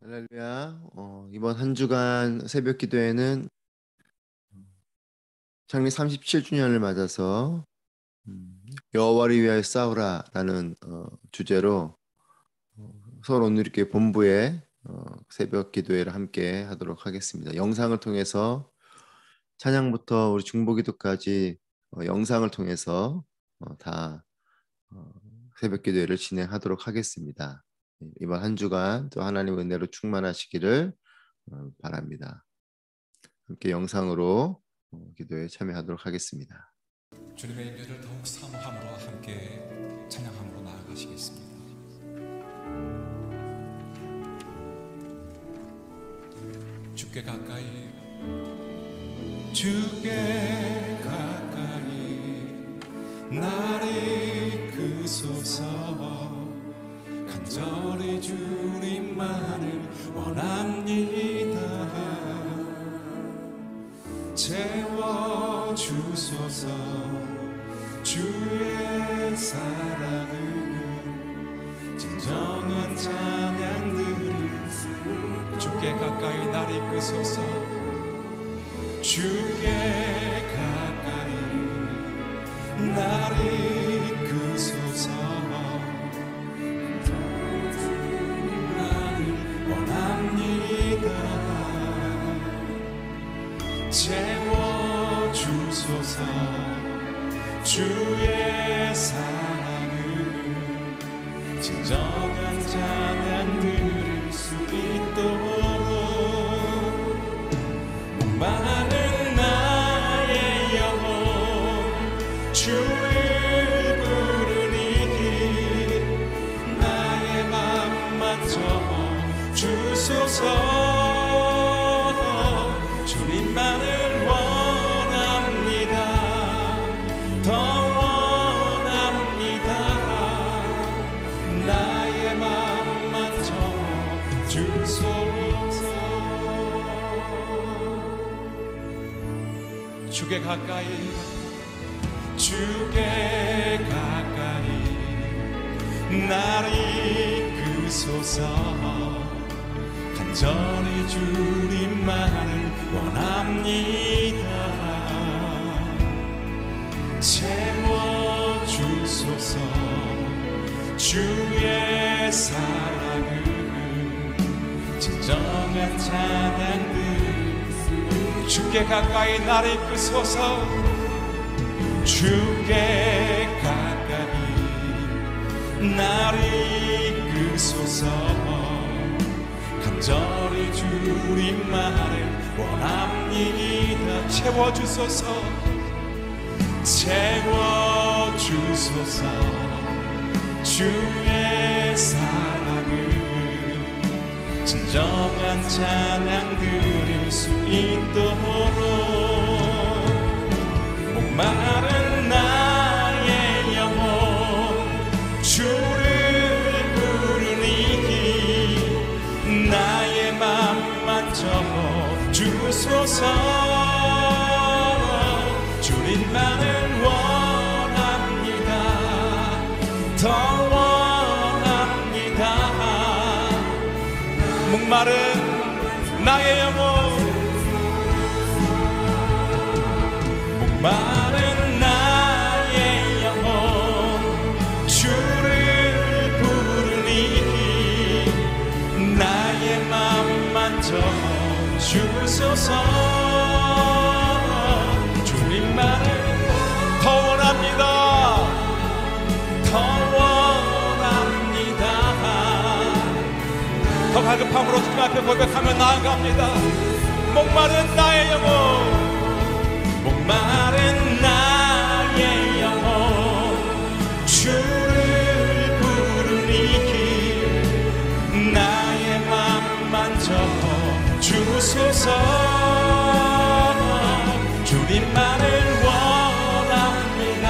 할렐루야. 이번 한 주간 새벽 기도회는 창립 37주년을 맞아서 여호와를 위하여 싸우라라는 주제로 서울 온누리교회 본부에 새벽 기도회를 함께 하도록 하겠습니다. 영상을 통해서 찬양부터 우리 중보기도까지 영상을 통해서 다 새벽 기도회를 진행하도록 하겠습니다. 이번 한 주간 또 하나님의 은혜로 충만하시기를 바랍니다. 함께 영상으로 기도에 참여하도록 하겠습니다. 주님의 임재를 더욱 사모함으로 함께 찬양함으로 나아가시겠습니다. 주께 가까이, 주께 가까이 나를 이끄소서. 간절히 주님만을 원합니다. 채워주소서. 주의 사랑을 진정한 찬양들을 주께 가까이 나를 이끄소서. 주께 가까이 나를 이끄소서. 채워주소서. 주의 사랑을 진정한 찬양 들을 수 있도록 목마른 나의 영혼 주를 부르니 나의 맘만 채워주소서. 주님만을 원합니다. 더 원합니다. 나의 마음만 주소서. 주께 가까이, 주께 가까이 나를 이끄소서. 간절히 주님만을 원합니다. 채워주소서. 주의 사랑을 진정한 찬양들 주께 가까이 나를 이끄소서. 주께 가까이 나를 이끄소서. 간절히 주님만을 원합니다. 채워주소서. 채워주소서. 주의 사랑을 진정한 찬양 드릴 수 있도록 목마른 나의 영혼 주를 부르니 나의 맘만 채워주소서. 주님만을 원합니다. 더 원합니다. 목마른 나의 영혼, 목마른 나의 영혼 주를 부르니 나의 맘만 채워주소서. 주님만을 더 원합니다. 더 원합니다. 더 갈급함으로 주님 앞에 고백하며 나아갑니다. 목마른 나의 영혼, 목마른 나의 영혼 주를 부르니 나의 맘만 채워주소서. 주님만을 원합니다.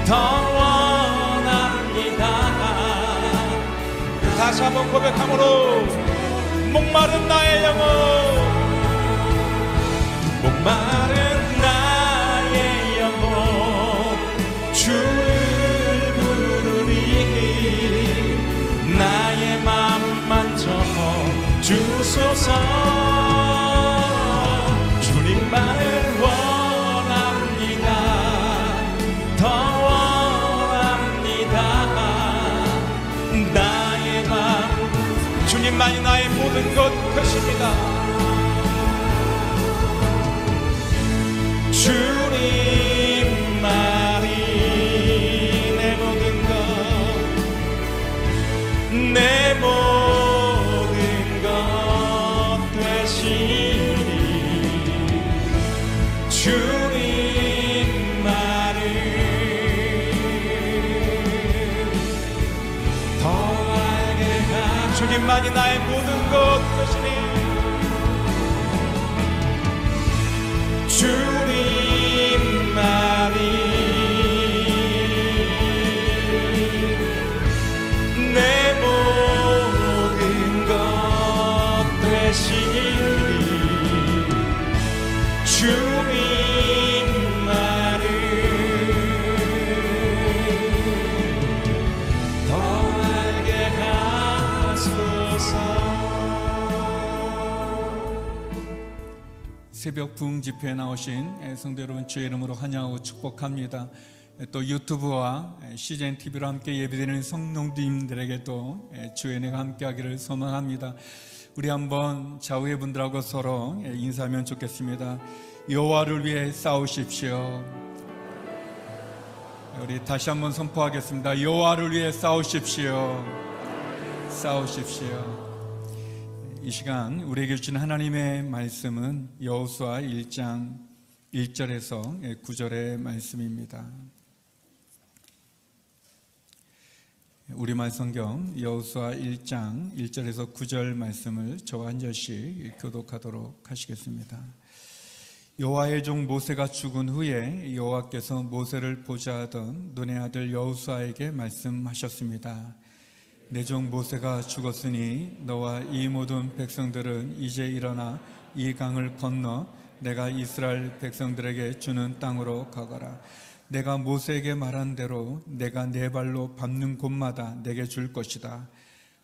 더 원합니다. 다시 한번 고백함으로 목마른 나의 영혼, 목마른 나의 영혼 주를 부르니 나의 맘만 채워 주소서. 주님만을 원합니다. 더 원합니다. 나의 마음, 주님만이 나의 모든 것 되십니다. 주님만이 내 모든 것, 내 모든 것 되시니 주님만을 더 알게 하. 주님만이 나의 모든 것 되시니 주님만이 내 모든 것 되시니 주님만을 더 알게 하소서. 새벽 부흥 집회에 나오신 성도 여러분, 주의 이름으로 환영하고 축복합니다. 또 유튜브와 CGN TV로 함께 예배드리는 성도님들에게도 주의 은혜가 함께하기를 소망합니다. 우리 한번 좌우의 분들하고 서로 인사하면 좋겠습니다. 여호와를 위해 싸우십시오. 우리 다시 한번 선포하겠습니다. 여호와를 위해 싸우십시오. 싸우십시오. 이 시간 우리에게 주신 하나님의 말씀은 여호수아 1장 1절에서 9절의 말씀입니다. 우리말 성경 여호수아 1장 1절에서 9절 말씀을 저와 한 절씩 교독하도록 하시겠습니다. 여호와의 종 모세가 죽은 후에 여호와께서 모세를 보좌하던 눈의 아들 여호수아에게 말씀하셨습니다. 내 종 모세가 죽었으니 너와 이 모든 백성들은 이제 일어나 이 강을 건너 내가 이스라엘 백성들에게 주는 땅으로 가거라. 내가 모세에게 말한 대로 내가 네 발로 밟는 곳마다 내게 줄 것이다.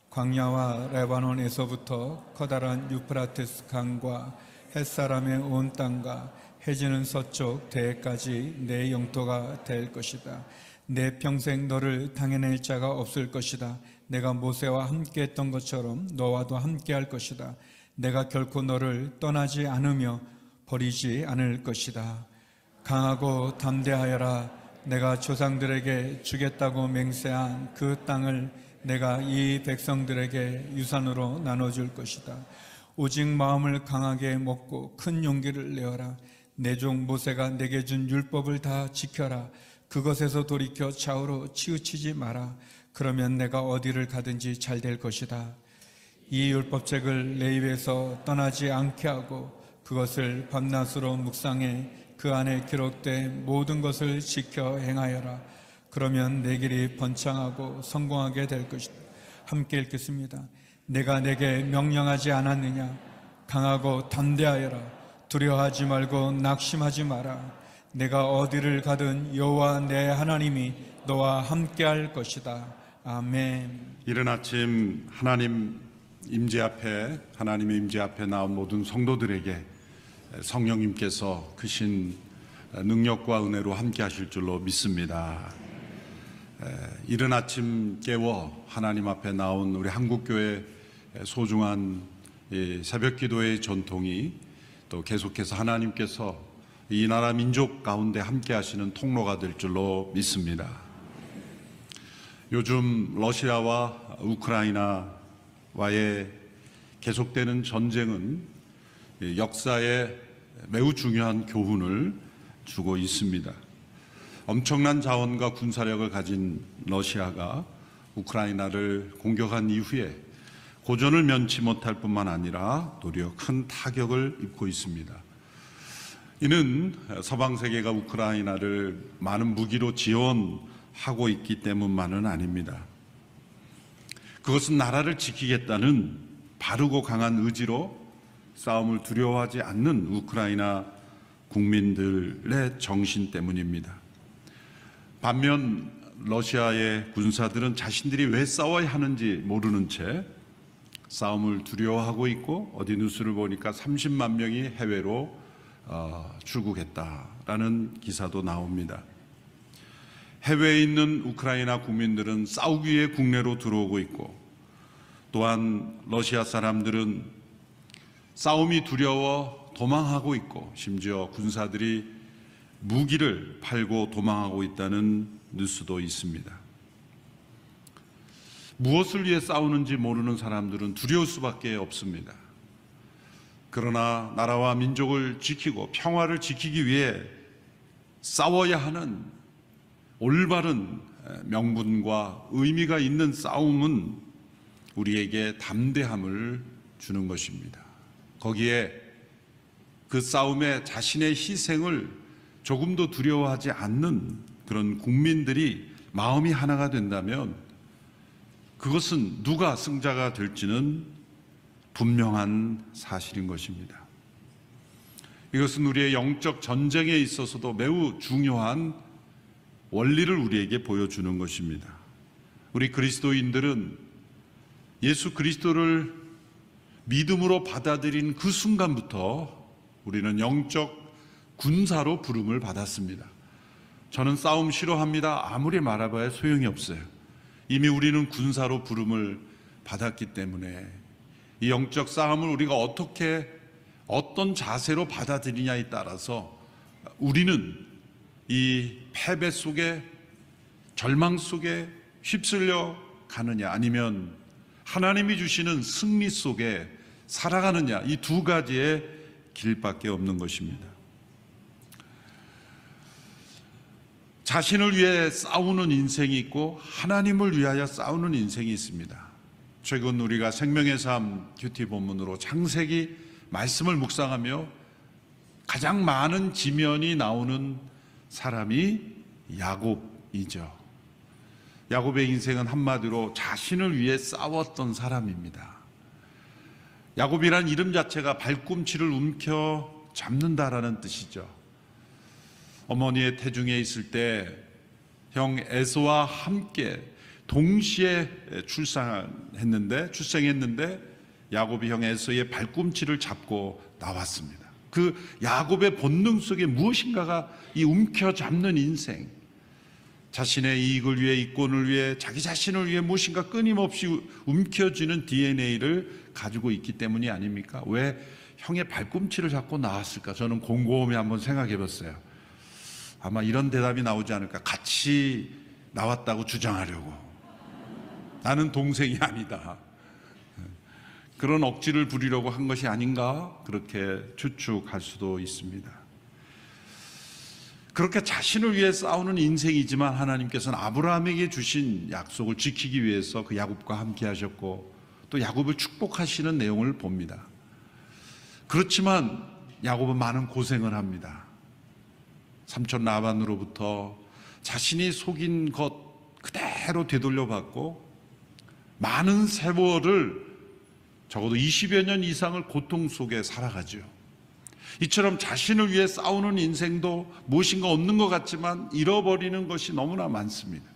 광야와 레바논에서부터 커다란 유프라테스 강과 햇사람의 온 땅과 해지는 서쪽 대해까지 내 영토가 될 것이다. 내 평생 너를 당해낼 자가 없을 것이다. 내가 모세와 함께 했던 것처럼 너와도 함께 할 것이다. 내가 결코 너를 떠나지 않으며 버리지 않을 것이다. 강하고 담대하여라. 내가 조상들에게 주겠다고 맹세한 그 땅을 내가 이 백성들에게 유산으로 나눠줄 것이다. 오직 마음을 강하게 먹고 큰 용기를 내어라. 내 종 모세가 내게 준 율법을 다 지켜라. 그것에서 돌이켜 좌우로 치우치지 마라. 그러면 내가 어디를 가든지 잘 될 것이다. 이 율법책을 내 입에서 떠나지 않게 하고 그것을 밤낮으로 묵상해 그 안에 기록된 모든 것을 지켜 행하여라. 그러면 내 길이 번창하고 성공하게 될 것이다. 함께 읽겠습니다. 내가 내게 명령하지 않았느냐? 강하고 담대하여라. 두려워하지 말고 낙심하지 마라. 내가 어디를 가든 여호와 내 하나님이 너와 함께할 것이다. 아멘. 이른 아침 하나님의 임재 앞에 나온 모든 성도들에게 성령님께서 크신 능력과 은혜로 함께 하실 줄로 믿습니다. 이른 아침 깨워 하나님 앞에 나온 우리 한국교회 소중한 새벽 기도의 전통이 또 계속해서 하나님께서 이 나라 민족 가운데 함께 하시는 통로가 될 줄로 믿습니다. 요즘 러시아와 우크라이나와의 계속되는 전쟁은 역사에 매우 중요한 교훈을 주고 있습니다. 엄청난 자원과 군사력을 가진 러시아가 우크라이나를 공격한 이후에 고전을 면치 못할 뿐만 아니라 도리어 큰 타격을 입고 있습니다. 이는 서방 세계가 우크라이나를 많은 무기로 지원하고 있기 때문만은 아닙니다. 그것은 나라를 지키겠다는 바르고 강한 의지로 싸움을 두려워하지 않는 우크라이나 국민들의 정신 때문입니다. 반면 러시아의 군사들은 자신들이 왜 싸워야 하는지 모르는 채 싸움을 두려워하고 있고 어디 뉴스를 보니까 30만 명이 해외로 출국했다라는 기사도 나옵니다. 해외에 있는 우크라이나 국민들은 싸우기 위해 국내로 들어오고 있고, 또한 러시아 사람들은 싸움이 두려워 도망하고 있고, 심지어 군사들이 무기를 팔고 도망하고 있다는 뉴스도 있습니다. 무엇을 위해 싸우는지 모르는 사람들은 두려울 수밖에 없습니다. 그러나 나라와 민족을 지키고 평화를 지키기 위해 싸워야 하는 올바른 명분과 의미가 있는 싸움은 우리에게 담대함을 주는 것입니다. 거기에 그 싸움에 자신의 희생을 조금도 두려워하지 않는 그런 국민들이 마음이 하나가 된다면 그것은 누가 승자가 될지는 분명한 사실인 것입니다. 이것은 우리의 영적 전쟁에 있어서도 매우 중요한 원리를 우리에게 보여주는 것입니다. 우리 그리스도인들은 예수 그리스도를 믿음으로 받아들인 그 순간부터 우리는 영적 군사로 부름을 받았습니다. 저는 싸움 싫어합니다. 아무리 말해봐야 소용이 없어요. 이미 우리는 군사로 부름을 받았기 때문에 이 영적 싸움을 우리가 어떤 자세로 받아들이냐에 따라서 우리는 이 패배 속에, 절망 속에 휩쓸려 가느냐, 아니면 하나님이 주시는 승리 속에 살아가느냐, 이 두 가지의 길밖에 없는 것입니다. 자신을 위해 싸우는 인생이 있고 하나님을 위하여 싸우는 인생이 있습니다. 최근 우리가 생명의 삶 큐티 본문으로 창세기 말씀을 묵상하며 가장 많은 지면이 나오는 사람이 야곱이죠. 야곱의 인생은 한마디로 자신을 위해 싸웠던 사람입니다. 야곱이란 이름 자체가 발꿈치를 움켜 잡는다라는 뜻이죠. 어머니의 태중에 있을 때 형 에서와 함께 동시에 출생했는데 야곱이 형 에서의 발꿈치를 잡고 나왔습니다. 그 야곱의 본능 속에 무엇인가가 이 움켜잡는 인생, 자신의 이익을 위해, 이권을 위해, 자기 자신을 위해 무엇인가 끊임없이 움켜쥐는 DNA를 가지고 있기 때문이 아닙니까? 왜 형의 발꿈치를 잡고 나왔을까? 저는 곰곰이 한번 생각해 봤어요. 아마 이런 대답이 나오지 않을까? 같이 나왔다고 주장하려고. 나는 동생이 아니다. 그런 억지를 부리려고 한 것이 아닌가? 그렇게 추측할 수도 있습니다. 그렇게 자신을 위해 싸우는 인생이지만 하나님께서는 아브라함에게 주신 약속을 지키기 위해서 그 야곱과 함께 하셨고 또 야곱을 축복하시는 내용을 봅니다. 그렇지만 야곱은 많은 고생을 합니다. 삼촌 라반으로부터 자신이 속인 것 그대로 되돌려받고 많은 세월을, 적어도 20여 년 이상을 고통 속에 살아가죠. 이처럼 자신을 위해 싸우는 인생도 무엇인가 없는 것 같지만 잃어버리는 것이 너무나 많습니다.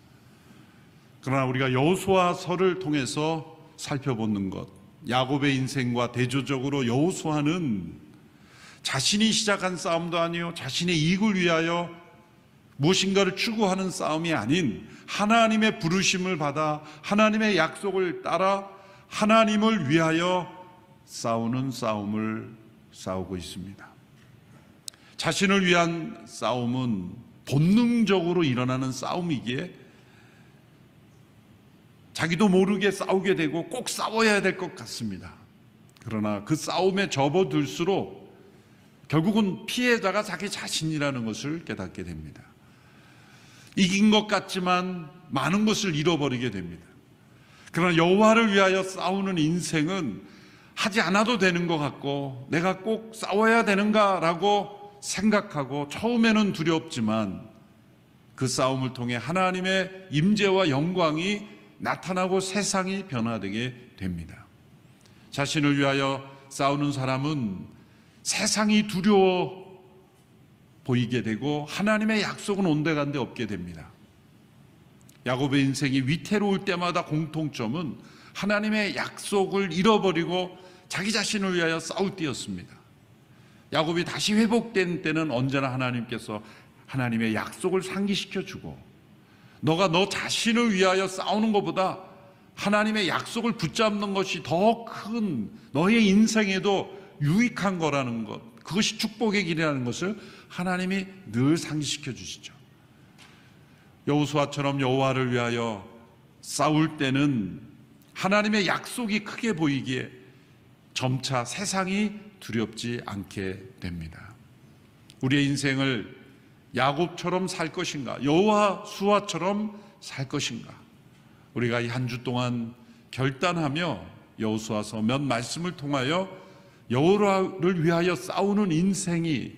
그러나 우리가 여호수아서를 통해서 살펴보는 것, 야곱의 인생과 대조적으로 여호수아는 자신이 시작한 싸움도 아니요, 자신의 이익을 위하여 무엇인가를 추구하는 싸움이 아닌 하나님의 부르심을 받아 하나님의 약속을 따라 하나님을 위하여 싸우는 싸움을 싸우고 있습니다. 자신을 위한 싸움은 본능적으로 일어나는 싸움이기에 자기도 모르게 싸우게 되고 꼭 싸워야 될 것 같습니다. 그러나 그 싸움에 접어들수록 결국은 피해자가 자기 자신이라는 것을 깨닫게 됩니다. 이긴 것 같지만 많은 것을 잃어버리게 됩니다. 그러나 여호와를 위하여 싸우는 인생은 하지 않아도 되는 것 같고 내가 꼭 싸워야 되는가라고 생각하고 처음에는 두렵지만 그 싸움을 통해 하나님의 임재와 영광이 나타나고 세상이 변화되게 됩니다. 자신을 위하여 싸우는 사람은 세상이 두려워 보이게 되고 하나님의 약속은 온데간데 없게 됩니다. 야곱의 인생이 위태로울 때마다 공통점은 하나님의 약속을 잃어버리고 자기 자신을 위하여 싸울 때였습니다. 야곱이 다시 회복된 때는 언제나 하나님께서 하나님의 약속을 상기시켜 주고, 너가 너 자신을 위하여 싸우는 것보다 하나님의 약속을 붙잡는 것이 더 큰 너의 인생에도 유익한 거라는 것, 그것이 축복의 길이라는 것을 하나님이 늘 상기시켜 주시죠. 여호수아처럼 여호와를 위하여 싸울 때는 하나님의 약속이 크게 보이기에 점차 세상이 두렵지 않게 됩니다. 우리의 인생을 야곱처럼 살 것인가, 여호수아처럼 살 것인가, 우리가 이 한 주 동안 결단하며 여호수아서 몇 말씀을 통하여 여호와를 위하여 싸우는 인생이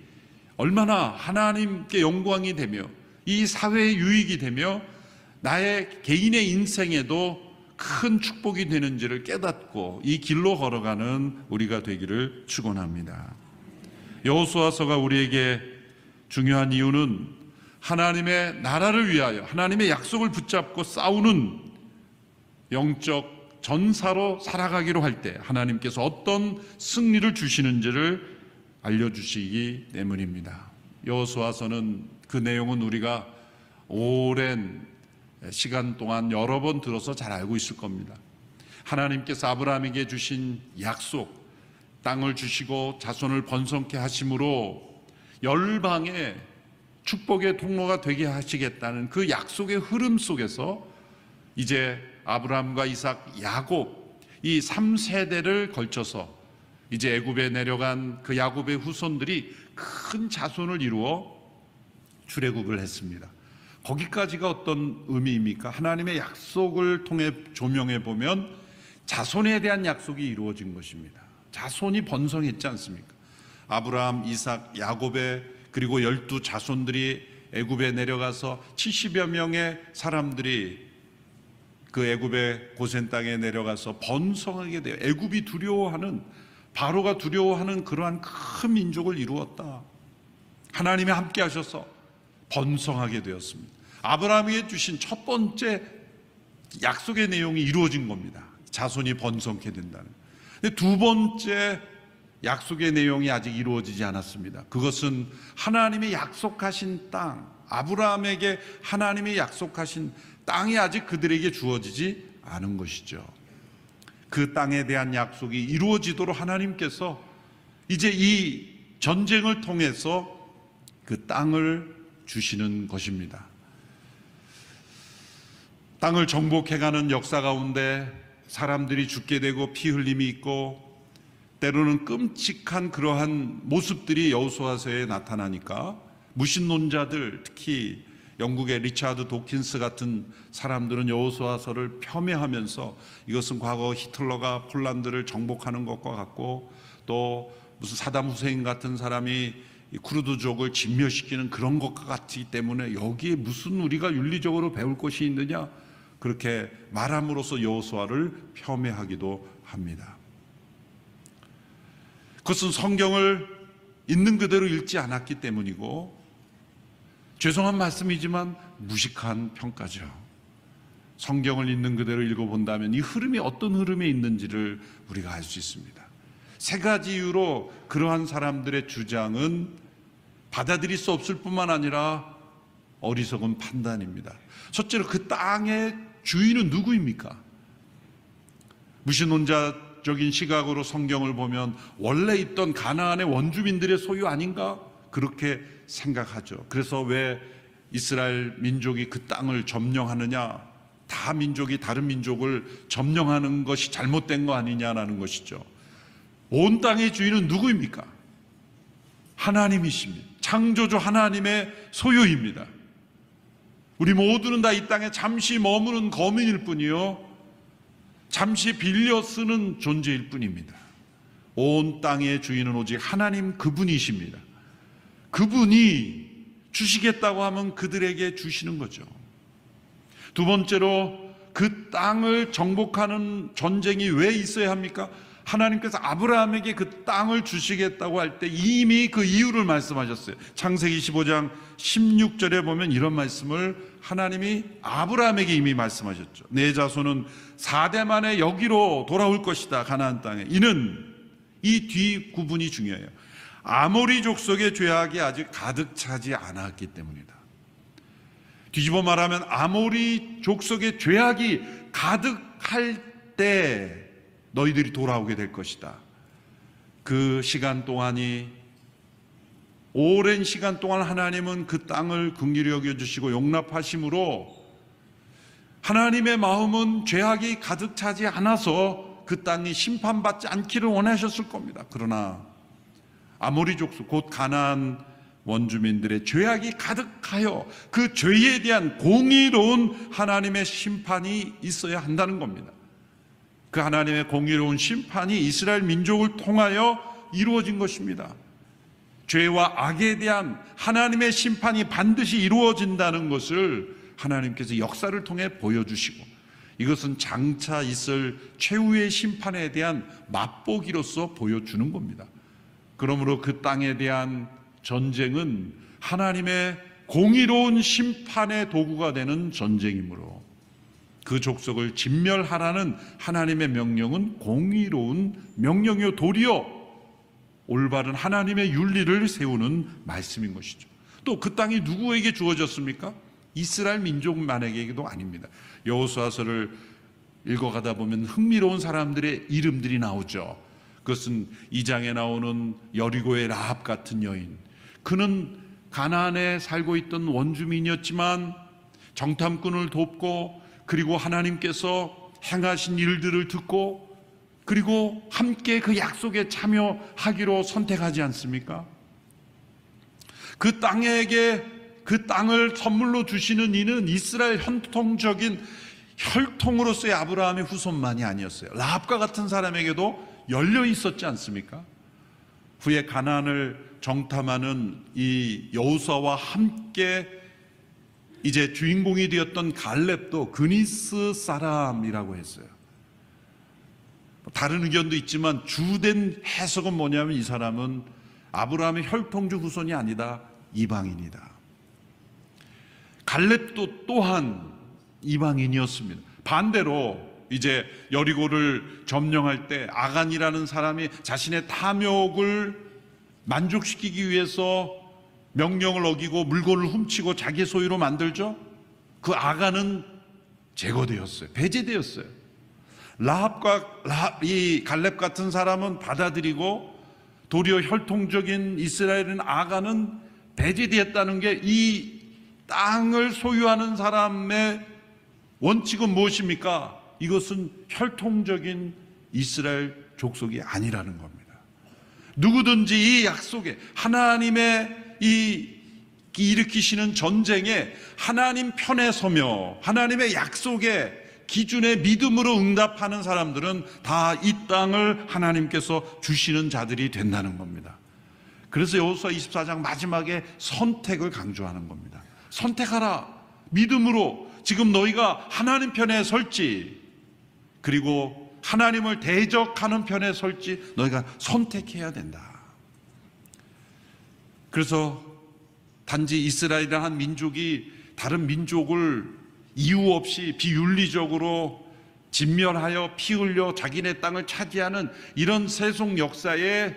얼마나 하나님께 영광이 되며 이 사회의 유익이 되며 나의 개인의 인생에도 큰 축복이 되는지를 깨닫고 이 길로 걸어가는 우리가 되기를 축원합니다. 여호수아서가 우리에게 중요한 이유는 하나님의 나라를 위하여 하나님의 약속을 붙잡고 싸우는 영적 전사로 살아가기로 할 때 하나님께서 어떤 승리를 주시는지를 알려주시기 때문입니다. 여호수아서는 그 내용은 우리가 오랜 시간 동안 여러 번 들어서 잘 알고 있을 겁니다. 하나님께서 아브라함에게 주신 약속, 땅을 주시고 자손을 번성케 하심으로 열방의 축복의 통로가 되게 하시겠다는 그 약속의 흐름 속에서 이제 아브라함과 이삭, 야곱 이 3세대를 걸쳐서 이제 애굽에 내려간 그 야곱의 후손들이 큰 자손을 이루어 출애굽을 했습니다. 거기까지가 어떤 의미입니까? 하나님의 약속을 통해 조명해 보면 자손에 대한 약속이 이루어진 것입니다. 자손이 번성했지 않습니까? 아브라함, 이삭, 야곱의 그리고 12 자손들이 애굽에 내려가서 70여 명의 사람들이 그 애굽의 고센 땅에 내려가서 번성하게 돼요. 애굽이 두려워하는, 바로가 두려워하는 그러한 큰 민족을 이루었다. 하나님이 함께 하셔서 번성하게 되었습니다. 아브라함에게 주신 첫 번째 약속의 내용이 이루어진 겁니다. 자손이 번성케 된다는. 근데 두 번째 약속의 내용이 아직 이루어지지 않았습니다. 그것은 하나님의 약속하신 땅, 아브라함에게 하나님이 약속하신 땅이 아직 그들에게 주어지지 않은 것이죠. 그 땅에 대한 약속이 이루어지도록 하나님께서 이제 이 전쟁을 통해서 그 땅을 주시는 것입니다. 땅을 정복해가는 역사 가운데 사람들이 죽게 되고 피 흘림이 있고 때로는 끔찍한 그러한 모습들이 여호수아서에 나타나니까 무신론자들, 특히 영국의 리차드 도킨스 같은 사람들은 여호수아서를 폄훼하면서 이것은 과거 히틀러가 폴란드를 정복하는 것과 같고 또 무슨 사담 후세인 같은 사람이 쿠르드족을 진멸시키는 그런 것과 같기 때문에 여기에 무슨 우리가 윤리적으로 배울 것이 있느냐, 그렇게 말함으로써 여호수아를 폄훼하기도 합니다. 그것은 성경을 있는 그대로 읽지 않았기 때문이고 죄송한 말씀이지만 무식한 평가죠. 성경을 있는 그대로 읽어본다면 이 흐름이 어떤 흐름에 있는지를 우리가 알 수 있습니다. 세 가지 이유로 그러한 사람들의 주장은 받아들일 수 없을 뿐만 아니라 어리석은 판단입니다. 첫째로 그 땅의 주인은 누구입니까? 무신론자적인 시각으로 성경을 보면 원래 있던 가나안의 원주민들의 소유 아닌가? 그렇게 생각하죠. 그래서 왜 이스라엘 민족이 그 땅을 점령하느냐? 다 민족이 다른 민족을 점령하는 것이 잘못된 거 아니냐라는 것이죠. 온 땅의 주인은 누구입니까? 하나님이십니다. 창조주 하나님의 소유입니다. 우리 모두는 다 이 땅에 잠시 머무는 거민일 뿐이요, 잠시 빌려 쓰는 존재일 뿐입니다. 온 땅의 주인은 오직 하나님 그분이십니다. 그분이 주시겠다고 하면 그들에게 주시는 거죠. 두 번째로 그 땅을 정복하는 전쟁이 왜 있어야 합니까? 하나님께서 아브라함에게 그 땅을 주시겠다고 할 때 이미 그 이유를 말씀하셨어요. 창세기 15장 16절에 보면 이런 말씀을 하나님이 아브라함에게 이미 말씀하셨죠. 내 자손은 4대 만에 여기로 돌아올 것이다, 가나안 땅에. 이는 이 뒤 구분이 중요해요. 아모리 족속의 죄악이 아직 가득 차지 않았기 때문이다. 뒤집어 말하면 아모리 족속의 죄악이 가득할 때 너희들이 돌아오게 될 것이다. 그 시간 동안이, 오랜 시간 동안 하나님은 그 땅을 긍휼히 여겨주시고 용납하심으로 하나님의 마음은 죄악이 가득 차지 않아서 그 땅이 심판받지 않기를 원하셨을 겁니다. 그러나 아모리 족속, 곧 가나안 원주민들의 죄악이 가득하여 그 죄에 대한 공의로운 하나님의 심판이 있어야 한다는 겁니다. 그 하나님의 공의로운 심판이 이스라엘 민족을 통하여 이루어진 것입니다. 죄와 악에 대한 하나님의 심판이 반드시 이루어진다는 것을 하나님께서 역사를 통해 보여주시고, 이것은 장차 있을 최후의 심판에 대한 맛보기로서 보여주는 겁니다. 그러므로 그 땅에 대한 전쟁은 하나님의 공의로운 심판의 도구가 되는 전쟁이므로 그 족속을 진멸하라는 하나님의 명령은 공의로운 명령이요 도리어 올바른 하나님의 윤리를 세우는 말씀인 것이죠. 또 그 땅이 누구에게 주어졌습니까? 이스라엘 민족만에게도 아닙니다. 여호수아서를 읽어가다 보면 흥미로운 사람들의 이름들이 나오죠. 그것은 2장에 나오는 여리고의 라합 같은 여인, 그는 가나안에 살고 있던 원주민이었지만 정탐꾼을 돕고, 그리고 하나님께서 행하신 일들을 듣고, 그리고 함께 그 약속에 참여하기로 선택하지 않습니까? 그 땅을 선물로 주시는 이는 이스라엘 혈통적인 혈통으로서의 아브라함의 후손만이 아니었어요. 라합과 같은 사람에게도 열려 있었지 않습니까? 후에 가나안을 정탐하는 이 여호수아와 함께 이제 주인공이 되었던 갈렙도 그니스 사람이라고 했어요. 다른 의견도 있지만 주된 해석은 뭐냐면 이 사람은 아브라함의 혈통주 후손이 아니다, 이방인이다. 갈렙도 또한 이방인이었습니다. 반대로 이제 여리고를 점령할 때 아간이라는 사람이 자신의 탐욕을 만족시키기 위해서 명령을 어기고 물건을 훔치고 자기 소유로 만들죠. 그 아간은 제거되었어요. 배제되었어요. 이 갈렙 같은 사람은 받아들이고, 도리어 혈통적인 이스라엘인 아간은 배제되었다는 게 이 땅을 소유하는 사람의 원칙은 무엇입니까? 이것은 혈통적인 이스라엘 족속이 아니라는 겁니다. 누구든지 이 약속에, 하나님의 일으키시는 전쟁에 하나님 편에 서며 하나님의 약속의 기준에 믿음으로 응답하는 사람들은 다 이 땅을 하나님께서 주시는 자들이 된다는 겁니다. 그래서 여호수아 24장 마지막에 선택을 강조하는 겁니다. 선택하라. 믿음으로 지금 너희가 하나님 편에 설지, 그리고 하나님을 대적하는 편에 설지 너희가 선택해야 된다. 그래서 단지 이스라엘이라는 한 민족이 다른 민족을 이유 없이 비윤리적으로 진멸하여 피 흘려 자기네 땅을 차지하는 이런 세속 역사의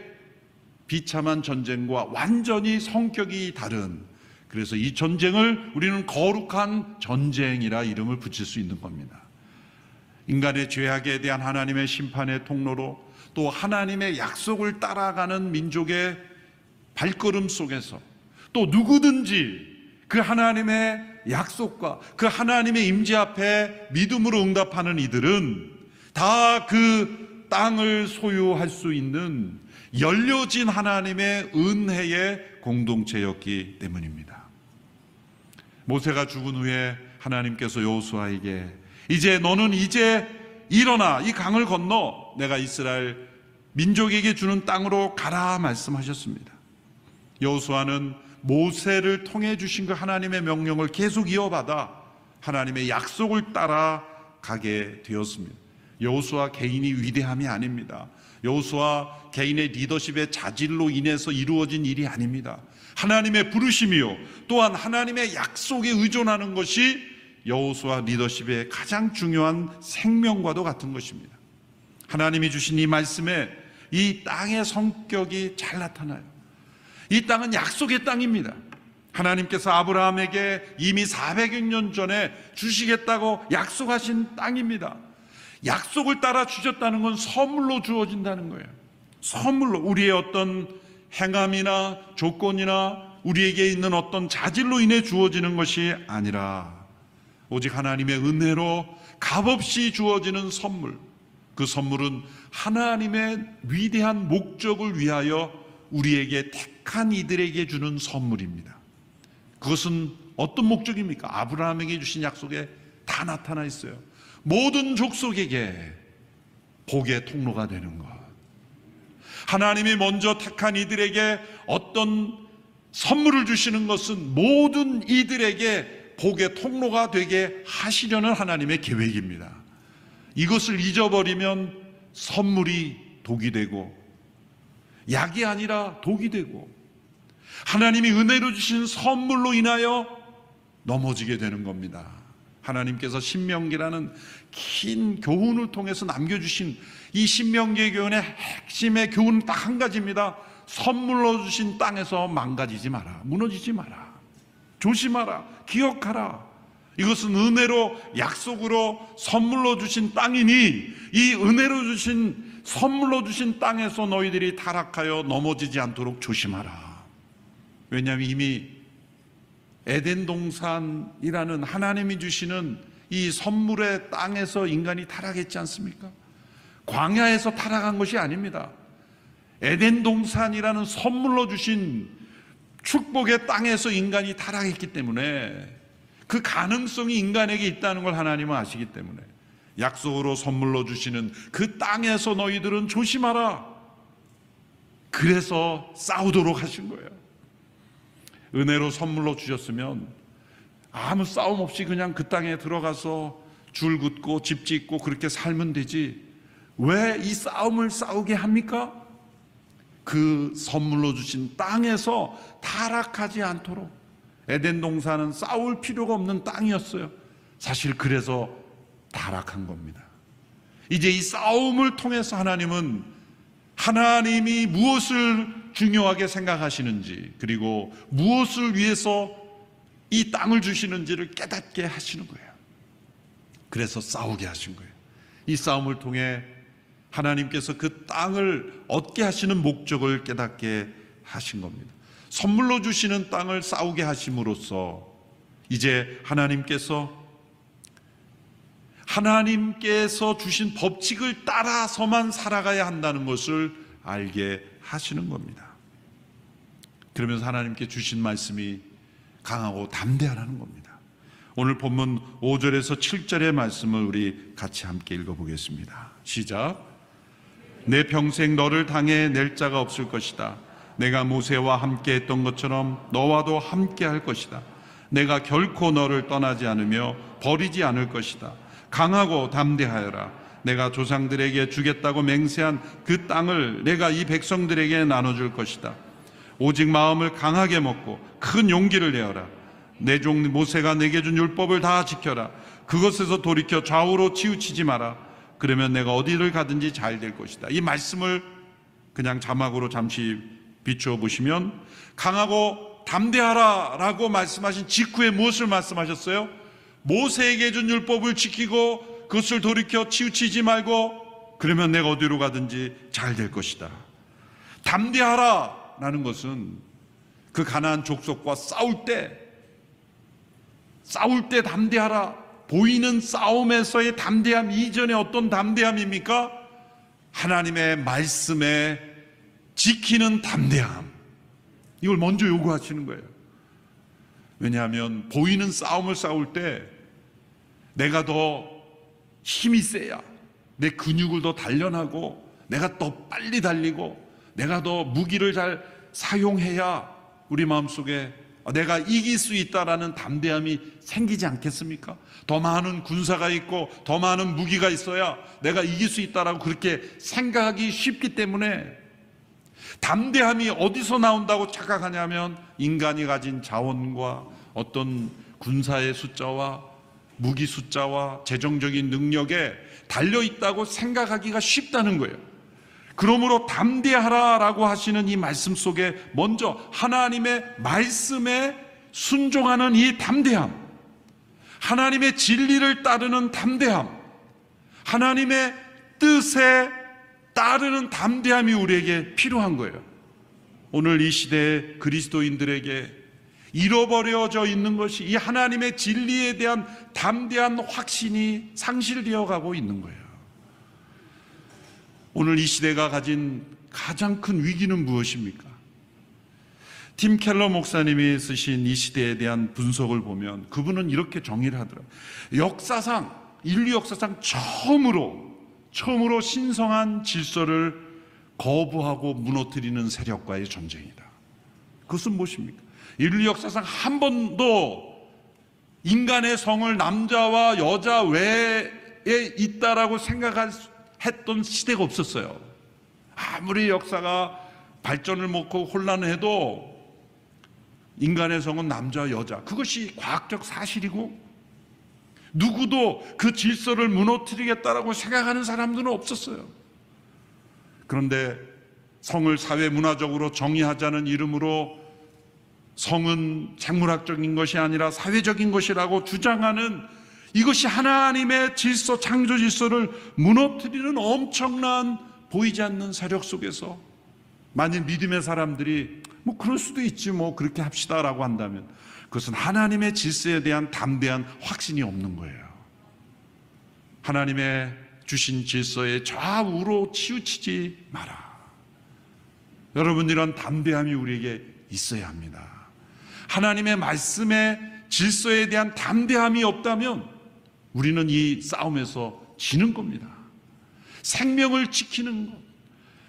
비참한 전쟁과 완전히 성격이 다른, 그래서 이 전쟁을 우리는 거룩한 전쟁이라 이름을 붙일 수 있는 겁니다. 인간의 죄악에 대한 하나님의 심판의 통로로, 또 하나님의 약속을 따라가는 민족의 발걸음 속에서, 또 누구든지 그 하나님의 약속과 그 하나님의 임재 앞에 믿음으로 응답하는 이들은 다 그 땅을 소유할 수 있는 열려진 하나님의 은혜의 공동체였기 때문입니다. 모세가 죽은 후에 하나님께서 여호수아에게 너는 이제 일어나 이 강을 건너 내가 이스라엘 민족에게 주는 땅으로 가라 말씀하셨습니다. 여호수아는 모세를 통해 주신 그 하나님의 명령을 계속 이어받아 하나님의 약속을 따라 가게 되었습니다. 여호수아 개인이 위대함이 아닙니다. 여호수아 개인의 리더십의 자질로 인해서 이루어진 일이 아닙니다. 하나님의 부르심이요, 또한 하나님의 약속에 의존하는 것이 여호수아 리더십의 가장 중요한 생명과도 같은 것입니다. 하나님이 주신 이 말씀에 이 땅의 성격이 잘 나타나요. 이 땅은 약속의 땅입니다. 하나님께서 아브라함에게 이미 400년 전에 주시겠다고 약속하신 땅입니다. 약속을 따라 주셨다는 건 선물로 주어진다는 거예요. 선물로, 우리의 어떤 행함이나 조건이나 우리에게 있는 어떤 자질로 인해 주어지는 것이 아니라 오직 하나님의 은혜로 값없이 주어지는 선물. 그 선물은 하나님의 위대한 목적을 위하여 우리에게 택한 이들에게 주는 선물입니다. 그것은 어떤 목적입니까? 아브라함에게 주신 약속에 다 나타나 있어요. 모든 족속에게 복의 통로가 되는 것. 하나님이 먼저 택한 이들에게 어떤 선물을 주시는 것은 모든 이들에게 복의 통로가 되게 하시려는 하나님의 계획입니다. 이것을 잊어버리면 선물이 독이 되고 약이 아니라 독이 되고 하나님이 은혜로 주신 선물로 인하여 넘어지게 되는 겁니다. 하나님께서 신명기라는 긴 교훈을 통해서 남겨주신 이 신명기의 교훈의 핵심의 교훈은 딱 한 가지입니다. 선물로 주신 땅에서 망가지지 마라, 무너지지 마라, 조심하라, 기억하라. 이것은 은혜로, 약속으로 선물로 주신 땅이니 이 은혜로 주신, 선물로 주신 땅에서 너희들이 타락하여 넘어지지 않도록 조심하라. 왜냐하면 이미 에덴 동산이라는 하나님이 주시는 이 선물의 땅에서 인간이 타락했지 않습니까? 광야에서 타락한 것이 아닙니다. 에덴 동산이라는 선물로 주신 축복의 땅에서 인간이 타락했기 때문에 그 가능성이 인간에게 있다는 걸 하나님은 아시기 때문에 약속으로 선물로 주시는 그 땅에서 너희들은 조심하라. 그래서 싸우도록 하신 거예요. 은혜로 선물로 주셨으면 아무 싸움 없이 그냥 그 땅에 들어가서 줄 긋고 집 짓고 그렇게 살면 되지 왜 이 싸움을 싸우게 합니까? 그 선물로 주신 땅에서 타락하지 않도록. 에덴 동산은 싸울 필요가 없는 땅이었어요. 사실 그래서 타락한 겁니다. 이제 이 싸움을 통해서 하나님은 하나님이 무엇을 중요하게 생각하시는지, 그리고 무엇을 위해서 이 땅을 주시는지를 깨닫게 하시는 거예요. 그래서 싸우게 하신 거예요. 이 싸움을 통해 하나님께서 그 땅을 얻게 하시는 목적을 깨닫게 하신 겁니다. 선물로 주시는 땅을 싸우게 하심으로써 이제 하나님께서 주신 법칙을 따라서만 살아가야 한다는 것을 알게 하시는 겁니다. 그러면서 하나님께 주신 말씀이 강하고 담대하라는 겁니다. 오늘 본문 5절에서 7절의 말씀을 우리 같이 함께 읽어보겠습니다. 시작. 내 평생 너를 당해 낼 자가 없을 것이다. 내가 모세와 함께 했던 것처럼 너와도 함께 할 것이다. 내가 결코 너를 떠나지 않으며 버리지 않을 것이다. 강하고 담대하여라. 내가 조상들에게 주겠다고 맹세한 그 땅을 내가 이 백성들에게 나눠줄 것이다. 오직 마음을 강하게 먹고 큰 용기를 내어라. 내 종 모세가 내게 준 율법을 다 지켜라. 그것에서 돌이켜 좌우로 치우치지 마라. 그러면 내가 어디를 가든지 잘 될 것이다. 이 말씀을 그냥 자막으로 잠시 비추어 보시면 강하고 담대하라 라고 말씀하신 직후에 무엇을 말씀하셨어요? 모세에게 준 율법을 지키고 그것을 돌이켜 치우치지 말고 그러면 내가 어디로 가든지 잘 될 것이다. 담대하라 라는 것은 그 가나안 족속과 싸울 때 담대하라. 보이는 싸움에서의 담대함 이전에 어떤 담대함입니까? 하나님의 말씀에 지키는 담대함. 이걸 먼저 요구하시는 거예요. 왜냐하면 보이는 싸움을 싸울 때 내가 더 힘이 세야, 내 근육을 더 단련하고 내가 더 빨리 달리고 내가 더 무기를 잘 사용해야 우리 마음속에 내가 이길 수 있다라는 담대함이 생기지 않겠습니까? 더 많은 군사가 있고 더 많은 무기가 있어야 내가 이길 수 있다라고 그렇게 생각하기 쉽기 때문에, 담대함이 어디서 나온다고 착각하냐면 인간이 가진 자원과 어떤 군사의 숫자와 무기 숫자와 재정적인 능력에 달려있다고 생각하기가 쉽다는 거예요. 그러므로 담대하라라고 하시는 이 말씀 속에 먼저 하나님의 말씀에 순종하는 이 담대함, 하나님의 진리를 따르는 담대함, 하나님의 뜻에 따르는 담대함이 우리에게 필요한 거예요. 오늘 이 시대의 그리스도인들에게 잃어버려져 있는 것이 이 하나님의 진리에 대한 담대한 확신이 상실되어 가고 있는 거예요. 오늘 이 시대가 가진 가장 큰 위기는 무엇입니까? 팀 켈러 목사님이 쓰신 이 시대에 대한 분석을 보면 그분은 이렇게 정의를 하더라고요. 인류 역사상 처음으로 신성한 질서를 거부하고 무너뜨리는 세력과의 전쟁이다. 그것은 무엇입니까? 인류 역사상 한 번도 인간의 성을 남자와 여자 외에 있다라고 생각했던 시대가 없었어요. 아무리 역사가 발전을 먹고 혼란을 해도 인간의 성은 남자 여자, 그것이 과학적 사실이고 누구도 그 질서를 무너뜨리겠다라고 생각하는 사람들은 없었어요. 그런데 성을 사회 문화적으로 정의하자는 이름으로 성은 생물학적인 것이 아니라 사회적인 것이라고 주장하는, 이것이 하나님의 질서, 창조 질서를 무너뜨리는 엄청난 보이지 않는 세력 속에서 만일 믿음의 사람들이 그럴 수도 있지 그렇게 합시다라고 한다면 그것은 하나님의 질서에 대한 담대한 확신이 없는 거예요. 하나님의 주신 질서에 좌우로 치우치지 마라. 여러분, 이런 담대함이 우리에게 있어야 합니다. 하나님의 말씀의 질서에 대한 담대함이 없다면 우리는 이 싸움에서 지는 겁니다. 생명을 지키는 것,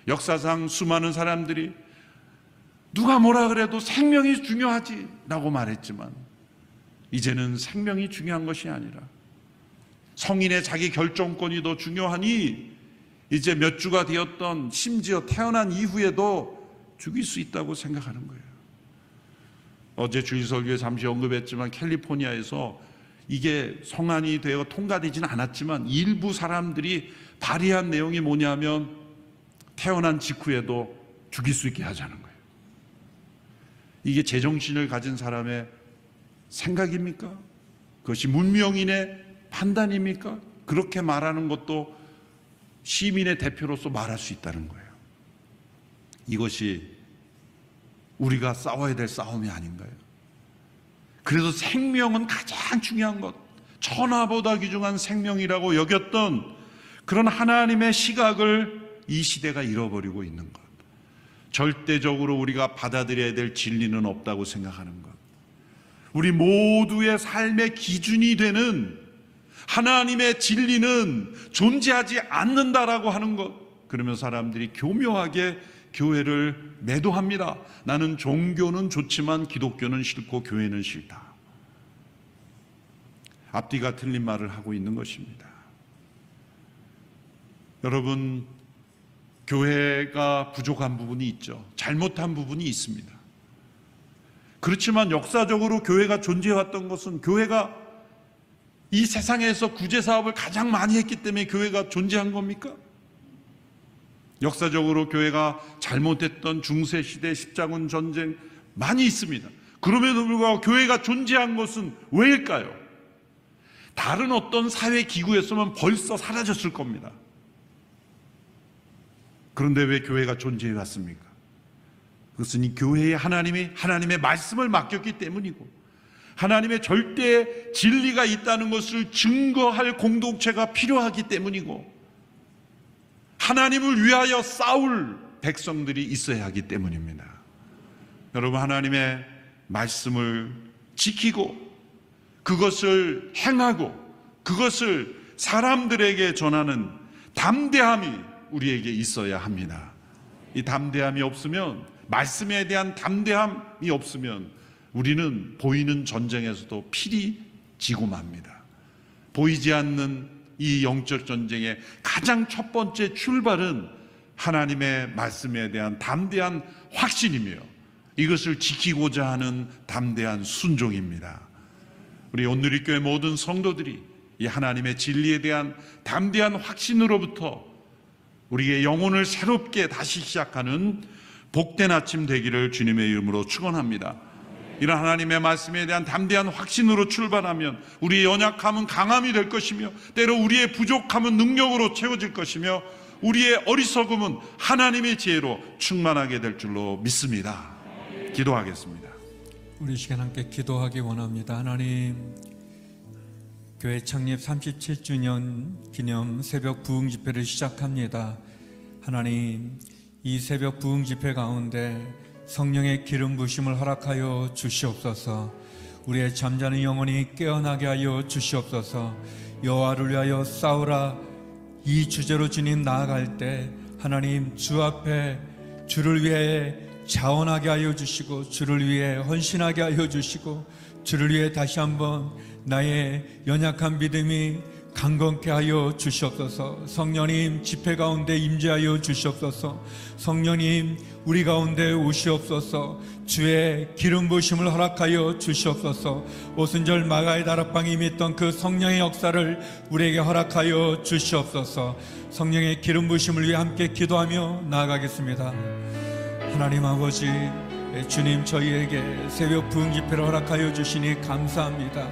역사상 수많은 사람들이 누가 뭐라 그래도 생명이 중요하지 라고 말했지만 이제는 생명이 중요한 것이 아니라 성인의 자기 결정권이 더 중요하니 이제 몇 주가 되었던, 심지어 태어난 이후에도 죽일 수 있다고 생각하는 거예요. 어제 주일 설교에 잠시 언급했지만 캘리포니아에서 이게 성안이 되어 통과되지는 않았지만 일부 사람들이 발의한 내용이 뭐냐면 태어난 직후에도 죽일 수 있게 하자는 거예요. 이게 제정신을 가진 사람의 생각입니까? 그것이 문명인의 판단입니까? 그렇게 말하는 것도 시민의 대표로서 말할 수 있다는 거예요. 이것이 우리가 싸워야 될 싸움이 아닌가요? 그래서 생명은 가장 중요한 것, 천하보다 귀중한 생명이라고 여겼던 그런 하나님의 시각을 이 시대가 잃어버리고 있는 것, 절대적으로 우리가 받아들여야 될 진리는 없다고 생각하는 것, 우리 모두의 삶의 기준이 되는 하나님의 진리는 존재하지 않는다라고 하는 것. 그러면 사람들이 교묘하게 교회를 매도합니다. 나는 종교는 좋지만 기독교는 싫고 교회는 싫다. 앞뒤가 틀린 말을 하고 있는 것입니다. 여러분, 교회가 부족한 부분이 있죠. 잘못한 부분이 있습니다. 그렇지만 역사적으로 교회가 존재해왔던 것은, 교회가 이 세상에서 구제 사업을 가장 많이 했기 때문에 교회가 존재한 겁니까? 역사적으로 교회가 잘못했던 중세시대 십자군 전쟁 많이 있습니다. 그럼에도 불구하고 교회가 존재한 것은 왜일까요? 다른 어떤 사회기구였으면 벌써 사라졌을 겁니다. 그런데 왜 교회가 존재해 왔습니까? 그것은 이 교회에 하나님의 말씀을 맡겼기 때문이고, 하나님의 절대 진리가 있다는 것을 증거할 공동체가 필요하기 때문이고, 하나님을 위하여 싸울 백성들이 있어야 하기 때문입니다. 여러분, 하나님의 말씀을 지키고 그것을 행하고 그것을 사람들에게 전하는 담대함이 우리에게 있어야 합니다. 이 담대함이 없으면, 말씀에 대한 담대함이 없으면 우리는 보이는 전쟁에서도 필히 지고 맙니다. 보이지 않는 이 영적 전쟁의 가장 첫 번째 출발은 하나님의 말씀에 대한 담대한 확신이며 이것을 지키고자 하는 담대한 순종입니다. 우리 온누리교회 모든 성도들이 이 하나님의 진리에 대한 담대한 확신으로부터 우리의 영혼을 새롭게 다시 시작하는 복된 아침 되기를 주님의 이름으로 축원합니다. 이런 하나님의 말씀에 대한 담대한 확신으로 출발하면 우리의 연약함은 강함이 될 것이며 때로 우리의 부족함은 능력으로 채워질 것이며 우리의 어리석음은 하나님의 지혜로 충만하게 될 줄로 믿습니다. 기도하겠습니다. 우리 시간 함께 기도하기 원합니다. 하나님, 교회 창립 37주년 기념 새벽 부흥 집회를 시작합니다. 하나님, 이 새벽 부흥 집회 가운데 성령의 기름 부심을 허락하여 주시옵소서. 우리의 잠자는 영혼이 깨어나게 하여 주시옵소서. 여호와를 위하여 싸우라, 이 주제로 주님 나아갈 때 하나님 주 앞에 주를 위해 자원하게 하여 주시고 주를 위해 헌신하게 하여 주시고 주를 위해 다시 한번 나의 연약한 믿음이 강건케 하여 주시옵소서. 성령님 집회 가운데 임재하여 주시옵소서. 성령님 우리 가운데 오시옵소서. 주의 기름 부으심을 허락하여 주시옵소서. 오순절 마가의 다락방에 임했던 그 성령의 역사를 우리에게 허락하여 주시옵소서. 성령의 기름 부으심을 위해 함께 기도하며 나아가겠습니다. 하나님 아버지, 주님 저희에게 새벽 부흥 집회를 허락하여 주시니 감사합니다.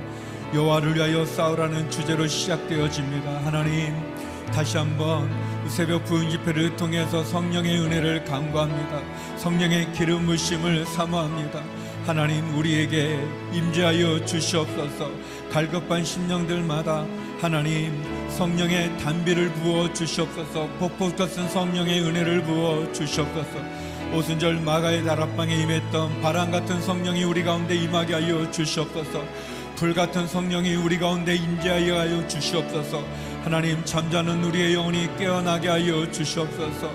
여호와를 위하여 싸우라는 주제로 시작되어집니다. 하나님, 다시 한번 새벽 부흥 집회를 통해서 성령의 은혜를 간구합니다. 성령의 기름 부으심을 사모합니다. 하나님, 우리에게 임재하여 주시옵소서. 갈급한 심령들마다 하나님 성령의 단비를 부어 주시옵소서. 폭포 같은 성령의 은혜를 부어 주시옵소서. 오순절 마가의 다락방에 임했던 바람 같은 성령이 우리 가운데 임하게 하여 주시옵소서. 불 같은 성령이 우리 가운데 임재하여 하여 주시옵소서. 하나님, 잠자는 우리의 영혼이 깨어나게 하여 주시옵소서.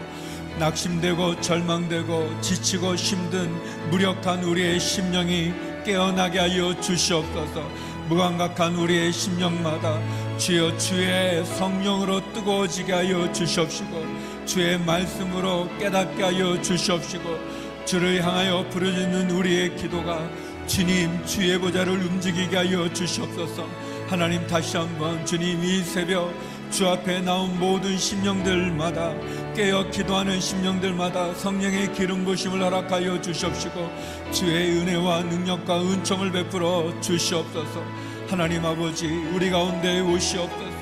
낙심되고 절망되고 지치고 힘든 무력한 우리의 심령이 깨어나게 하여 주시옵소서. 무감각한 우리의 심령마다 주여 주의 성령으로 뜨거워지게 하여 주시옵시고 주의 말씀으로 깨닫게 하여 주시옵시고 주를 향하여 부르짖는 우리의 기도가 주님 주의 보좌를 움직이게 하여 주시옵소서. 하나님, 다시 한번 주님 이 새벽 주 앞에 나온 모든 심령들마다 깨어 기도하는 심령들마다 성령의 기름 부으심을 허락하여 주시옵시고 주의 은혜와 능력과 은총을 베풀어 주시옵소서. 하나님 아버지, 우리 가운데 오시옵소서.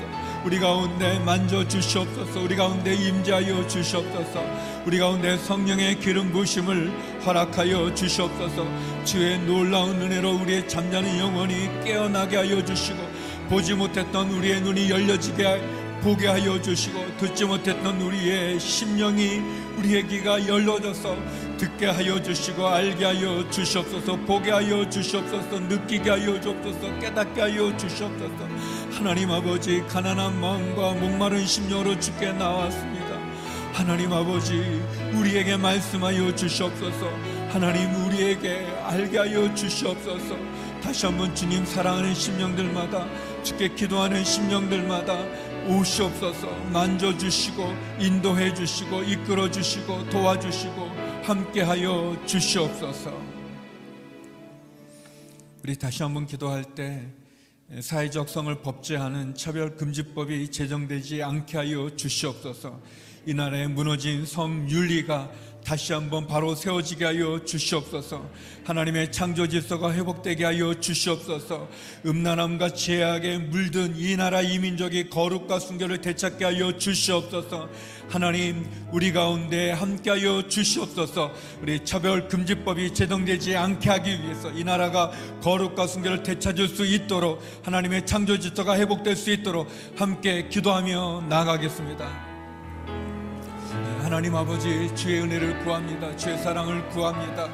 우리 가운데 만져주시옵소서. 우리 가운데 임재하여 주시옵소서. 우리 가운데 성령의 기름 부으심을 허락하여 주시옵소서. 주의 놀라운 은혜로 우리의 잠자는 영혼이 깨어나게 하여 주시고 보지 못했던 우리의 눈이 열려지게 보게 하여 주시고 듣지 못했던 우리의 심령이 우리의 귀가 열려져서 듣게 하여 주시고 알게 하여 주시옵소서. 보게 하여 주시옵소서. 느끼게 하여 주옵소서. 깨닫게 하여 주시옵소서. 하나님 아버지, 가난한 마음과 목마른 심령으로 주께 나왔습니다. 하나님 아버지, 우리에게 말씀하여 주시옵소서. 하나님, 우리에게 알게 하여 주시옵소서. 다시 한번 주님 사랑하는 심령들마다, 주께 기도하는 심령들마다 오시옵소서. 만져주시고 인도해 주시고 이끌어 주시고 도와주시고 함께하여 주시옵소서. 우리 다시 한번 기도할 때 사회적 성을 법제하는 차별금지법이 제정되지 않게 하여 주시옵소서. 이 나라에 무너진 성윤리가 다시 한번 바로 세워지게 하여 주시옵소서. 하나님의 창조 질서가 회복되게 하여 주시옵소서. 음란함과 죄악에 물든 이 나라 이 민족이 거룩과 순결을 되찾게 하여 주시옵소서. 하나님, 우리 가운데 함께하여 주시옵소서. 우리 차별금지법이 제정되지 않게 하기 위해서 이 나라가 거룩과 순결을 되찾을 수 있도록 하나님의 창조 질서가 회복될 수 있도록 함께 기도하며 나아가겠습니다. 하나님 아버지, 주의 은혜를 구합니다. 주의 사랑을 구합니다.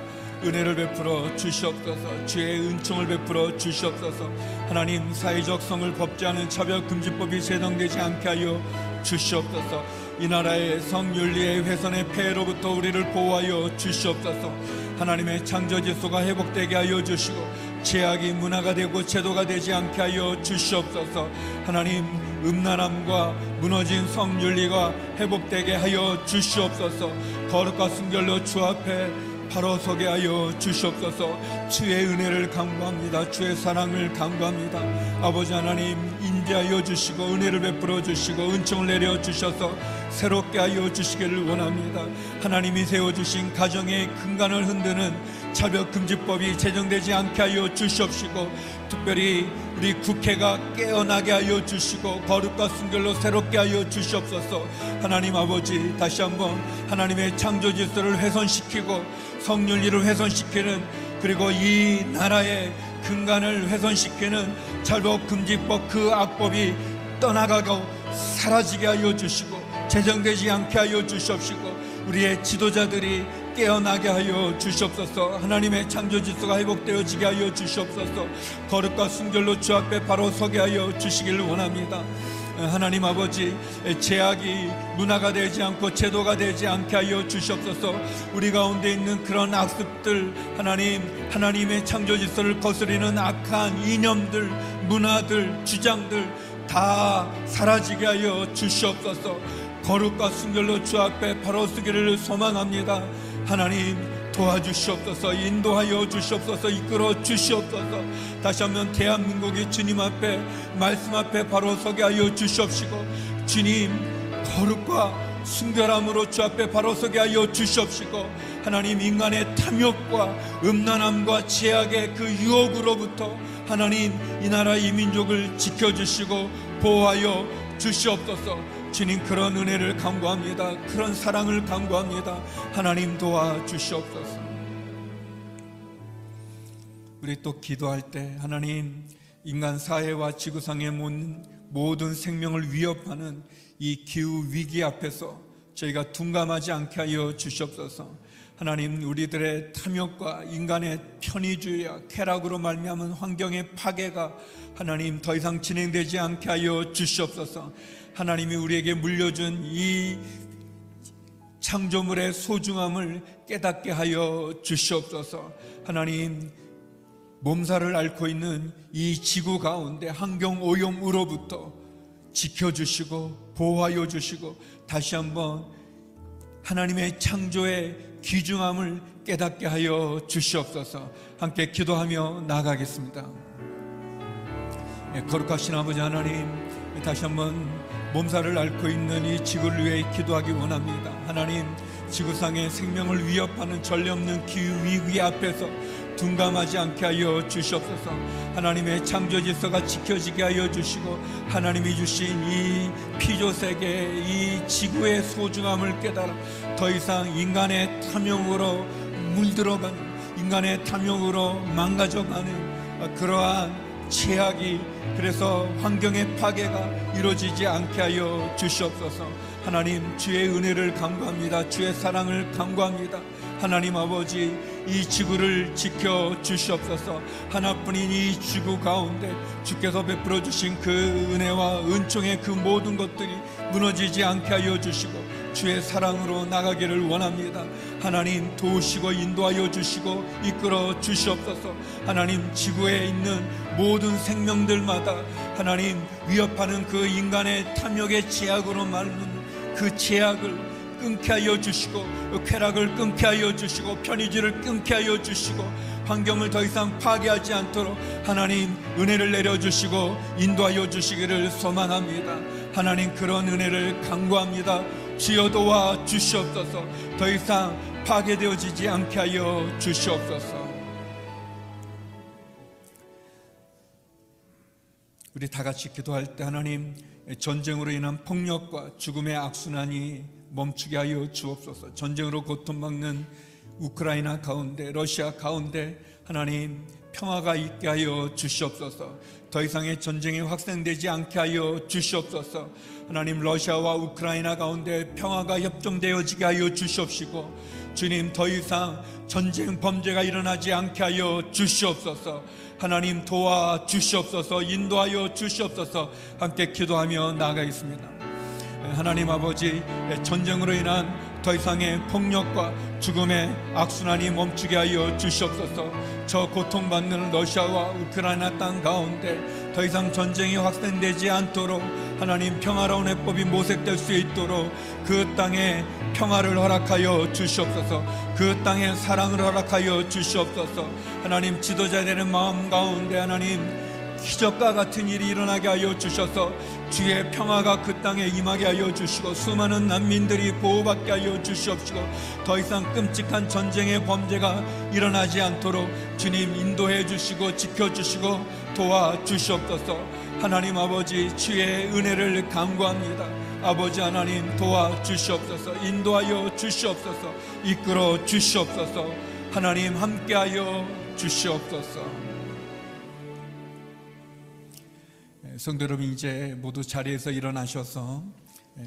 은혜를 베풀어 주시옵소서. 주의 은총을 베풀어 주시옵소서. 하나님, 사회적 성을 법제하는 차별금지법이 제정되지 않게 하여 주시옵소서. 이 나라의 성윤리의 훼손의 폐해로부터 우리를 보호하여 주시옵소서. 하나님의 창조 질서가 회복되게 하여 주시고 죄악이 문화가 되고 제도가 되지 않게 하여 주시옵소서. 하나님, 음란함과 무너진 성윤리가 회복되게 하여 주시옵소서. 거룩과 순결로 주 앞에 바로 서게 하여 주시옵소서. 주의 은혜를 간구합니다. 주의 사랑을 간구합니다. 아버지 하나님, 인자하여 주시고 은혜를 베풀어 주시고 은총을 내려 주셔서 새롭게 하여 주시기를 원합니다. 하나님이 세워주신 가정의 근간을 흔드는 차별금지법이 제정되지 않게 하여 주시옵시고, 특별히 우리 국회가 깨어나게 하여 주시고 거룩과 순결로 새롭게 하여 주시옵소서. 하나님 아버지, 다시 한번 하나님의 창조 질서를 훼손시키고 성윤리를 훼손시키는, 그리고 이 나라의 근간을 훼손시키는 차별금지법 그 악법이 떠나가고 사라지게 하여 주시고 제정되지 않게 하여 주시옵시고 우리의 지도자들이 깨어나게 하여 주시옵소서. 하나님의 창조 질서가 회복되어지게 하여 주시옵소서. 거룩과 순결로 주 앞에 바로 서게 하여 주시기를 원합니다. 하나님 아버지, 죄악이 문화가 되지 않고 제도가 되지 않게 하여 주시옵소서. 우리 가운데 있는 그런 악습들, 하나님의 창조 질서를 거스리는 악한 이념들, 문화들, 주장들 다 사라지게 하여 주시옵소서. 거룩과 순결로 주 앞에 바로 서기를 소망합니다. 하나님 도와주시옵소서. 인도하여 주시옵소서. 이끌어 주시옵소서. 다시 한번 대한민국이 주님 앞에, 말씀 앞에 바로 서게 하여 주시옵시고, 주님 거룩과 순결함으로 주 앞에 바로 서게 하여 주시옵시고, 하나님 인간의 탐욕과 음란함과 죄악의 그 유혹으로부터 하나님 이 나라 이 민족을 지켜주시고 보호하여 주시옵소서. 주님, 그런 은혜를 간구합니다. 그런 사랑을 간구합니다. 하나님 도와주시옵소서. 우리 또 기도할 때, 하나님 인간 사회와 지구상의 모든 생명을 위협하는 이 기후 위기 앞에서 저희가 둔감하지 않게 하여 주시옵소서. 하나님, 우리들의 탐욕과 인간의 편의주의와 쾌락으로 말미암은 환경의 파괴가 하나님 더 이상 진행되지 않게 하여 주시옵소서. 하나님이 우리에게 물려준 이 창조물의 소중함을 깨닫게 하여 주시옵소서. 하나님, 몸살을 앓고 있는 이 지구 가운데 환경 오염으로부터 지켜주시고 보호하여 주시고, 다시 한번 하나님의 창조의 귀중함을 깨닫게 하여 주시옵소서. 함께 기도하며 나아가겠습니다. 거룩하신 아버지 하나님, 다시 한번 몸살을 앓고 있는 이 지구를 위해 기도하기 원합니다. 하나님, 지구상의 생명을 위협하는 전례없는 기후 위기 앞에서 둔감하지 않게 하여 주시옵소서. 하나님의 창조 질서가 지켜지게 하여 주시고, 하나님이 주신 이 피조세계, 이 지구의 소중함을 깨달아 더 이상 인간의 탐욕으로 물들어가는, 인간의 탐욕으로 망가져가는 그러한 죄악이, 그래서 환경의 파괴가 이루어지지 않게 하여 주시옵소서. 하나님, 주의 은혜를 간구합니다. 주의 사랑을 간구합니다. 하나님 아버지, 이 지구를 지켜 주시옵소서. 하나뿐인 이 지구 가운데 주께서 베풀어 주신 그 은혜와 은총의 그 모든 것들이 무너지지 않게 하여 주시고 주의 사랑으로 나가기를 원합니다. 하나님, 도우시고 인도하여 주시고 이끌어 주시옵소서. 하나님, 지구에 있는 모든 생명들마다 하나님 위협하는 그 인간의 탐욕의 제약으로 말미암는 그 제약을 끊게 하여 주시고, 쾌락을 끊게 하여 주시고, 편의주의를 끊게 하여 주시고, 환경을 더 이상 파괴하지 않도록 하나님 은혜를 내려주시고 인도하여 주시기를 소망합니다. 하나님, 그런 은혜를 간구합니다. 주여 도와 주시옵소서. 더 이상 파괴되어지지 않게 하여 주시옵소서. 우리 다 같이 기도할 때, 하나님, 전쟁으로 인한 폭력과 죽음의 악순환이 멈추게 하여 주옵소서. 전쟁으로 고통받는 우크라이나 가운데, 러시아 가운데 하나님 평화가 있게 하여 주시옵소서. 더 이상의 전쟁이 확산되지 않게 하여 주시옵소서. 하나님, 러시아와 우크라이나 가운데 평화가 협정되어지게 하여 주시옵시고, 주님, 더 이상 전쟁 범죄가 일어나지 않게 하여 주시옵소서. 하나님, 도와 주시옵소서. 인도하여 주시옵소서. 함께 기도하며 나아가겠습니다. 하나님 아버지, 전쟁으로 인한 더 이상의 폭력과 죽음의 악순환이 멈추게 하여 주시옵소서. 저 고통받는 러시아와 우크라이나 땅 가운데 더 이상 전쟁이 확산되지 않도록 하나님 평화로운 해법이 모색될 수 있도록 그 땅에 평화를 허락하여 주시옵소서. 그 땅에 사랑을 허락하여 주시옵소서. 하나님, 지도자 되는 마음 가운데 하나님 기적과 같은 일이 일어나게 하여 주셔서 주의 평화가 그 땅에 임하게 하여 주시고 수많은 난민들이 보호받게 하여 주시옵시고 더 이상 끔찍한 전쟁의 범죄가 일어나지 않도록 주님 인도해 주시고 지켜주시고 도와주시옵소서. 하나님 아버지, 주의 은혜를 간구합니다. 아버지 하나님, 도와주시옵소서. 인도하여 주시옵소서. 이끌어 주시옵소서. 하나님, 함께하여 주시옵소서. 성도 여러분, 이제 모두 자리에서 일어나셔서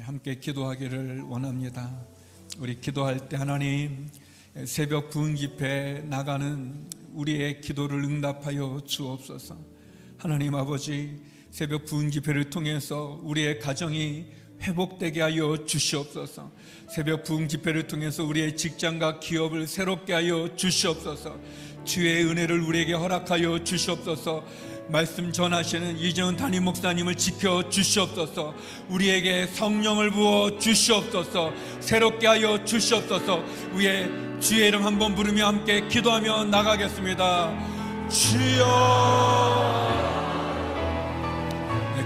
함께 기도하기를 원합니다. 우리 기도할 때 하나님, 새벽 부흥 집회에 나가는 우리의 기도를 응답하여 주옵소서. 하나님 아버지, 새벽 부흥 집회를 통해서 우리의 가정이 회복되게 하여 주시옵소서. 새벽 부흥 집회를 통해서 우리의 직장과 기업을 새롭게 하여 주시옵소서. 주의 은혜를 우리에게 허락하여 주시옵소서. 말씀 전하시는 이재훈 담임 목사님을 지켜 주시옵소서. 우리에게 성령을 부어 주시옵소서. 새롭게 하여 주시옵소서. 위에 주의 이름 한번 부르며 함께 기도하며 나가겠습니다. 주여.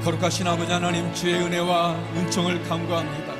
거룩하신 아버지 하나님, 주의 은혜와 은총을 간구합니다.